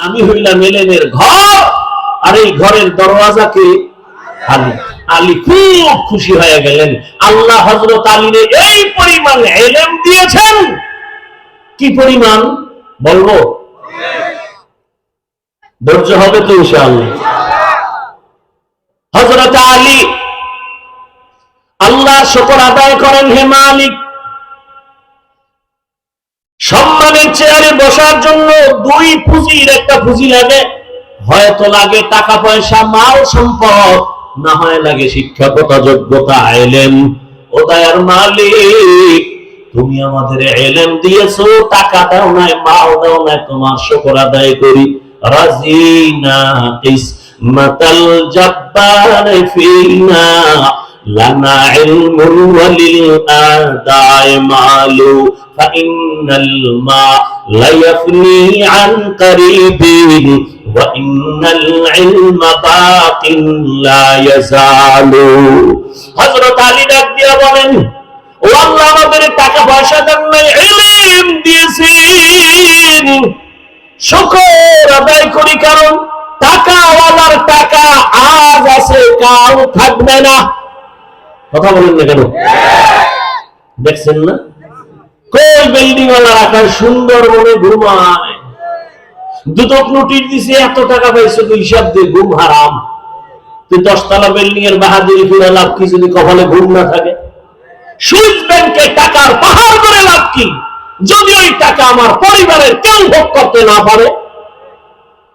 আমি হইলাম এলেমের ঘর, আর এই ঘরের দরওয়াজাকে আলী। আলী খুব খুশি হয়ে গেলেন। আল্লাহ হযরত আলীকে এই পরিমাণ ইলম দিয়েছেন। কি পরিমাণ বলবো? ধৈর্য হবে তো ইনশাআল্লাহ। হযরত আলী আল্লাহর শুকর আদায় করেন। হে মালিক, সম্মানের চেয়ারে বসার জন্য দুই পুঁজির একটা পুঁজি লাগে। হয়তো লাগে টাকা পয়সা, মাল সম্পদ, না হয় লাগে শিক্ষকতা, যোগ্যতা, ইলম। ও দয়ার মালিক, তুমি আমাদের ইলম দিয়েছো, টাকা দাও নাই, মাল দাও নাই, তোমার শুকর আদায় করি। রাজিনা কিসমাতাল জাব্বার ফিনা লানা ইলমুন ওয়ালিল আদায় মালু ফাইনাল মা লা ইয়াফনি আন কারিবিন ওয়া ইন্নাল ইলমা বাকিন লা ইয়াজালু। হযরত আলী ডাক দিয়া বলেন, ও আল্লাহ, আমাদের টাকা পয়সা দেন নাই, ইলম দিয়েছেন। শুকর আদায় করি, কারণ টাকাওয়ালার টাকা আজ আছে, কাল থাকবে না। কথা বলেন না কেন? দেখছেন না কই বিল্ডিং ওয়ালা রাখার সুন্দর মনে ঘুমায়, দুদক নোটিশ দিছে, এত টাকা পাইছে, তো হিসাব দিয়ে ঘুম হারাম। তুই 10 তলা বিল্ডিং এর বাহাদুরি করে লাভ কি যদি কপালে ঘুম না থাকে? সুইস ব্যাংকে টাকার পাহাড় করে লাভ কি যদি ওই টাকা আমার পরিবারের কেউ ভোগ করতে না পারে?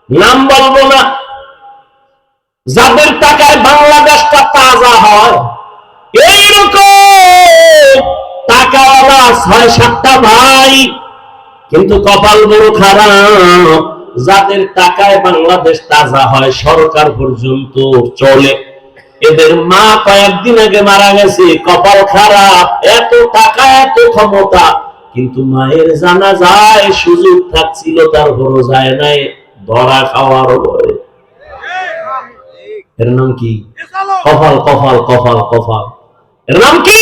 নাম বলবো না, যাদের টাকায় বাংলাদেশটা তাজা হয়, এইরকম টাকাওয়ালা 6-7টা ভাই, কিন্তু কপাল বড় খারাপ। যাদের টাকায় বাংলাদেশ তাজা হয়, সরকার পর্যন্ত চলে। এদের মা কয়েকদিন আগে মারা গেছে, কপাল খারাপ। এত টাকা, এত ক্ষমতা, কিন্তু মায়ের জানাজায় সুযোগ থাকছিল, তারপরও যায় নাই, ধরা খাওয়ার ভয়ে। এর নাম কি? কপাল, কপাল, কপাল, কপাল। এর নাম কি?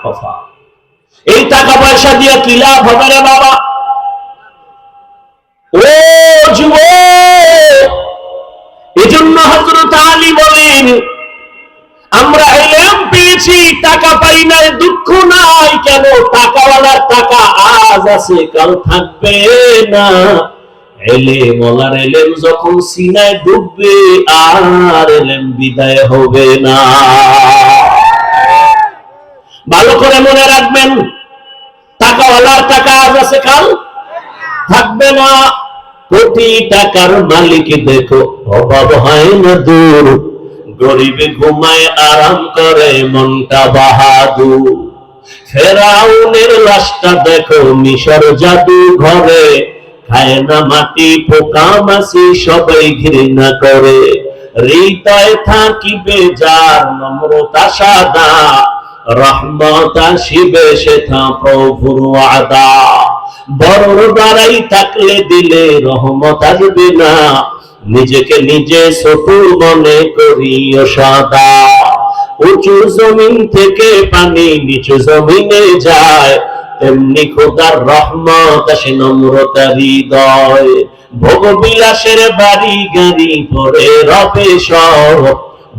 কপাল। এই টাকা পয়সা দিয়ে কি লাভ হবে রে বাবা? ও যুবক, এজন্য হযরত আলী বলেন, আমরা ইলম পেয়েছি, টাকা পাই নাই, দুঃখ নাই। কেন? টাকাওয়ালার টাকা আজ আছে, কাল থাকবে না। ইলম ওয়ালার ইলম যখন সিনায় ডুববে, আর ইলম বিদায় হবে না। ভালো করে মনে রাখবেন, টাকাওয়ালার টাকা আজ আছে, কাল থাকবে না। কোটি টাকার মালিক দেখো, অভাব হয় না দূর, গরিবে ঘুমায় আরাম করে মনটা বাহাদুর। ফেরাউনের লাশটা দেখো মিশর জাদু ঘরে, খায় না মাটি, পোকা মাছি সবাই ঘৃণা করে। হৃদয় থাকিবে যার নম্রতা সাদা, রহমত আসিবে সেথা প্রভুর ওয়াদা। বড় বাড়াই থাকলে দিলে রহমত আসবে না, নিজেকে নিজে ছোট মনে করিও সদা। উঁচু জমিন থেকে পানি নিচু জমিনে যায়, তেমনি খোদার রহমত আসে নম্রতা হৃদয়। ভোগবিলাসের বাড়ি গাড়ি পরে রবে সব,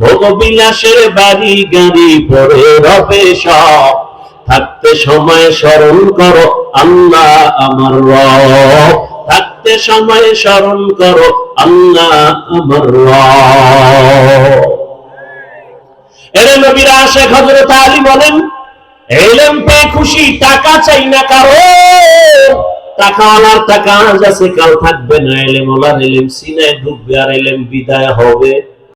ভোগবিলাসের বাড়ি গাড়ি পরে রবে সব। থাকতে সময় স্মরণ করো আল্লাহ আমার রব, থাকতে সময় স্মরণ করো আল্লাহ আমার রব। এর নবীর আশিক হযরত আলী বলেন, ইলম পেয়ে খুশি, টাকা চাই না কারো। টাকাওয়ালার টাকা আজ আছে, কাল থাকবে না। ইলম ওয়ালার ইলম সিনায় ডুববে, আর ইলম বিদায় হবে